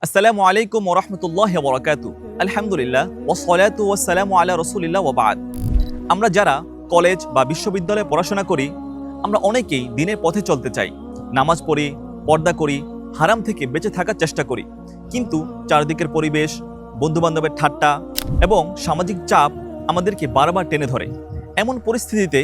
আসসালামু আলাইকুম ওয়া রাহমাতুল্লাহি ওয়া বারাকাতুহু। আলহামদুলিল্লাহ ওয়াসসালাতু ওয়াসসালামু আলা রাসূলিল্লাহ ওয়া বা'দ। আমরা যারা কলেজ বা বিশ্ববিদ্যালয়ে পড়াশোনা করি, আমরা অনেকেই দিনের পথে চলতে চাই। নামাজ পড়ি, পর্দা করি, হারাম থেকে বেঁচে থাকার চেষ্টা করি। কিন্তু চারদিকের পরিবেশ, বন্ধু-বান্ধবের ঠাট্টা এবং সামাজিক চাপ আমাদেরকে বারবার টেনে ধরে। এমন পরিস্থিতিতে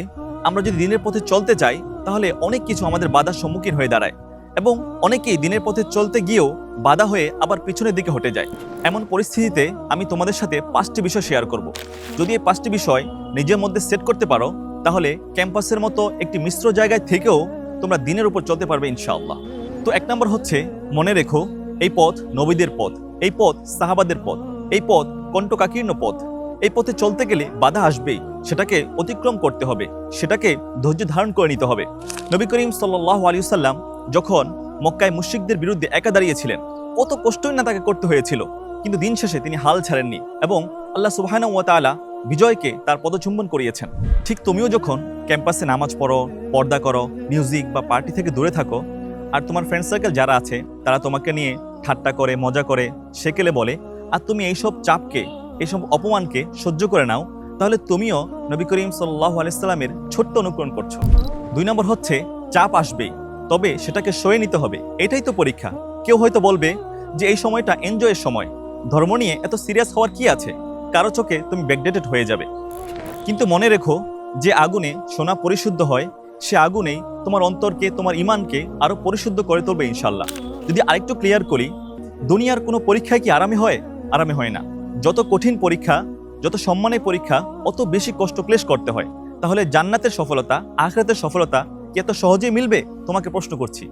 আমরা যদি দিনের পথে চলতে চাই, তাহলে অনেক কিছু আমাদের বাধার সম্মুখীন হয়ে দাঁড়ায় এবং অনেকেই দিনের পথে চলতে গিয়েও বাধা হয়ে আবার পিছনের দিকে হটে যায়। এমন পরিস্থিতিতে আমি তোমাদের সাথে 5টি বিষয় শেয়ার করব। যদি এই 5টি বিষয় নিজের মধ্যে সেট করতে পারো, তাহলে ক্যাম্পাসের মতো একটি মিশ্র জায়গায় থেকেও তোমরা দিনের উপর চলতে পারবে ইনশাআল্লাহ। তো 1 নম্বর হচ্ছে, মনে রেখো এই পথ নবীদের পথ, এই পথ সাহাবাদের পথ, এই পথ কণ্টকাকীর্ণ পথ। এই পথে চলতে গেলে বাধা আসবেই, সেটাকে অতিক্রম করতে হবে, সেটাকে ধৈর্য ধারণ করে নিতে হবে। নবী করিম সাল্লাল্লাহু আলাইহি ওয়াসাল্লাম যখন মক্কায় মুশরিকদের বিরুদ্ধে একা দাঁড়িয়েছিলেন, কত কষ্টই না তাকে করতে হয়েছিল, কিন্তু দিন শেষে তিনি হাল ছাড়েননি এবং আল্লাহ সুবহানাহু ওয়া তাআলা বিজয়কে তার পদচুম্বন করিয়েছেন। ঠিক তুমিও যখন ক্যাম্পাসে নামাজ পড়ো, পর্দা করো, মিউজিক বা পার্টি থেকে দূরে থাকো, আর তোমার ফ্রেন্ড সার্কেল যারা আছে তারা তোমাকে নিয়ে ঠাট্টা করে, মজা করে, সেকেলে বলে, আর তুমি এইসব চাপকে, এইসব অপমানকে সহ্য করে নাও, তাহলে তুমিও নবী করিম সাল্লাল্লাহু আলাইহি সাল্লামের ছোট্ট অনুকরণ করছো। 2 নম্বর হচ্ছে, চাপ আসবেই, তবে সেটাকে সয়ে নিতে হবে। এটাই তো পরীক্ষা। কেউ হয়তো বলবে যে এই সময়টা এনজয়ের সময়, ধর্ম নিয়ে এত সিরিয়াস হওয়ার কি আছে, কারো চোখে তুমি ব্যাকডেটেড হয়ে যাবে। কিন্তু মনে রেখো, যে আগুনে সোনা পরিশুদ্ধ হয়, সে আগুনেই তোমার অন্তরকে, তোমার ইমানকে আরো পরিশুদ্ধ করে তুলবে ইনশাল্লাহ। যদি আরেকটু ক্লিয়ার করি, দুনিয়ার কোনো পরীক্ষায় কি আরামে হয়? আরামে হয় না। যত কঠিন পরীক্ষা, যত সম্মানের পরীক্ষা, অত বেশি কষ্ট ক্লেশ করতে হয়। তাহলে জান্নাতের সফলতা, আখিরাতের সফলতা কি এত সহজেই মিলবে? তোমাকে প্রশ্ন করছি।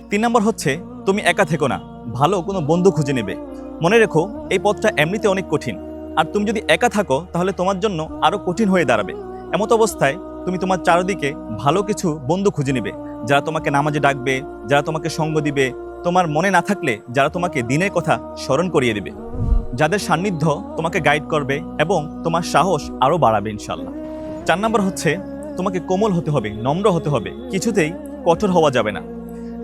3 নম্বর হচ্ছে, তুমি একা থেকো না, ভালো কোনো বন্ধু খুঁজে নেবে। মনে রেখো, এই পথটা এমনিতে অনেক কঠিন, আর তুমি যদি একা থাকো তাহলে তোমার জন্য আরো কঠিন হয়ে দাঁড়াবে। এমত অবস্থায় তুমি তোমার চারদিকে ভালো কিছু বন্ধু খুঁজে নিবে, যারা তোমাকে নামাজে ডাকবে, যারা তোমাকে সঙ্গ দিবে, তোমার মনে না থাকলে যারা তোমাকে দিনের কথা স্মরণ করিয়ে দিবে, যাদের সান্নিধ্য তোমাকে গাইড করবে এবং তোমার সাহস আরো বাড়াবে ইনশাল্লাহ। 4 নম্বর হচ্ছে, তোমাকে কোমল হতে হবে, নম্র হতে হবে, কিছুতেই কঠোর হওয়া যাবে না।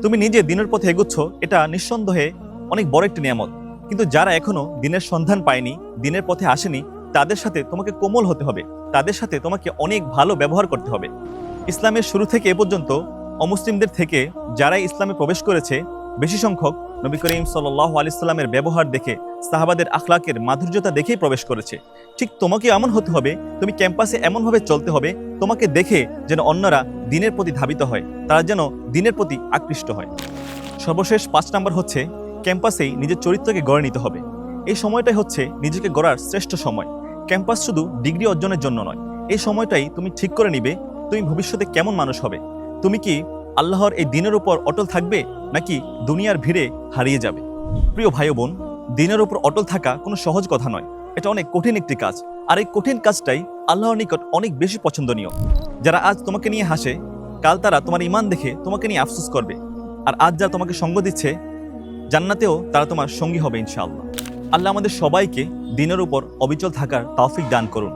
তুমি নিজে দিনের পথে এগুচ্ছ, এটা নিঃসন্দেহে অনেক বড় একটি নিয়ামত, কিন্তু যারা এখনো দিনের সন্ধান পায়নি, দিনের পথে আসেনি, তাদের সাথে তোমাকে কোমল হতে হবে, তাদের সাথে তোমাকে অনেক ভালো ব্যবহার করতে হবে। ইসলামের শুরু থেকে এ পর্যন্ত অমুসলিমদের থেকে যারাই ইসলামে প্রবেশ করেছে, বেশি সংখ্যক নবী করিম সাল্লাল্লাহু আলাইহি সাল্লামের ব্যবহার দেখে, সাহাবাদের আখলাকের মাধুর্যতা দেখেই প্রবেশ করেছে। ঠিক তোমাকে এমন হতে হবে, তুমি ক্যাম্পাসে এমনভাবে চলতে হবে, তোমাকে দেখে যেন অন্যরা দিনের প্রতি ধাবিত হয়, তারা যেন দিনের প্রতি আকৃষ্ট হয়। সর্বশেষ 5 নম্বর হচ্ছে, ক্যাম্পাসেই নিজের চরিত্রকে গড়ে নিতে হবে। এই সময়টাই হচ্ছে নিজেকে গড়ার শ্রেষ্ঠ সময়। ক্যাম্পাস শুধু ডিগ্রি অর্জনের জন্য নয়, এই সময়টাই তুমি ঠিক করে নিবে তুমি ভবিষ্যতে কেমন মানুষ হবে। তুমি কি আল্লাহর এই দিনের উপর অটল থাকবে, নাকি দুনিয়ার ভিড়ে হারিয়ে যাবে? প্রিয় ভাই বোন, দিনের উপর অটল থাকা কোনো সহজ কথা নয়, এটা অনেক কঠিন একটি কাজ, আর এই কঠিন কাজটাই আল্লাহর নিকট অনেক বেশি পছন্দনীয়। যারা আজ তোমাকে নিয়ে হাসে, কাল তারা তোমার ঈমান দেখে তোমাকে নিয়ে আফসোস করবে, আর আজ যারা তোমাকে সঙ্গ দিচ্ছে, জান্নাতেও তারা তোমার সঙ্গী হবে ইনশাআল্লাহ। আল্লাহ আমাদের সবাইকে দিনের উপর অবিচল থাকার তৌফিক দান করুন।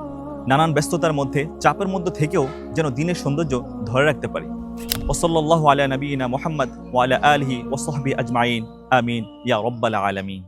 নানান ব্যস্ততার মধ্যে, চাপের মধ্যে থেকেও যেন দিনের সৌন্দর্য ধরে রাখতে পারি। ওয়াসাল্লাল্লাহু আলা নবিয়িনা মুহাম্মদ ওয়া আলা আলিহি ওয়া সাহবিহি আজমাইন। আমিন ইয়া রাব্বাল আলামিন।